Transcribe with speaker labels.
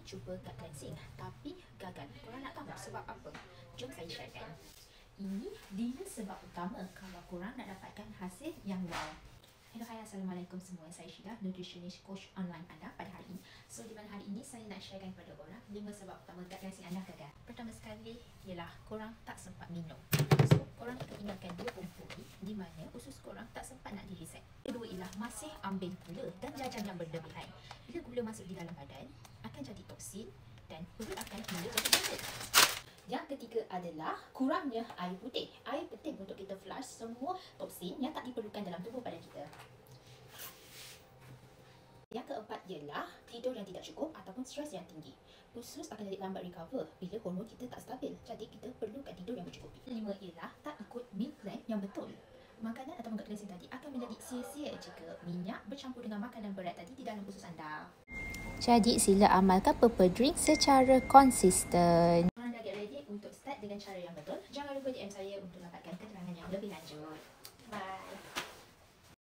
Speaker 1: cuba gut cleansing tapi gagal. Korang nak tahu sebab apa? Jom saya sharekan. Ini dia sebab utama kalau korang nak dapatkan hasil yang wow. Hello, hai, Assalamualaikum semua. Saya Syida, nutritionist coach online anda pada hari ini. So, di mana hari ini saya nak sharekan kepada korang 5 sebab utama gut cleansing anda gagal. Pertama sekali ialah korang tak sempat minum. So, korang akan tinggalkan 2 umpuri di mana usus korang tak sempat nak di-reset. Kedua ialah masih ambil gula dan jajan yang berlebihan. Bila gula masuk di dalam badan, akan jadi toksin dan perut akan mula jadi gula. Yang ketiga adalah kurangnya air putih. Air penting untuk kita flush semua toksin yang tak diperlukan dalam tubuh badan kita. Yang keempat ialah tidur yang tidak cukup ataupun stres yang tinggi. Usus akan jadi lambat recover bila hormon kita tak stabil. Jadi kita perlukan tidur yang mencukupi. 5 ialah tak ikut meal plan yang betul. Makanan atau gut cleansing tadi akan menjadi sia-sia jika minyak bercampur dengan makanan berat tadi di dalam usus anda.
Speaker 2: Jadi sila amalkan purple drink secara konsisten.
Speaker 1: Anda get ready untuk start dengan cara yang betul. Jangan lupa DM saya untuk dapatkan keterangan yang lebih lanjut. Bye.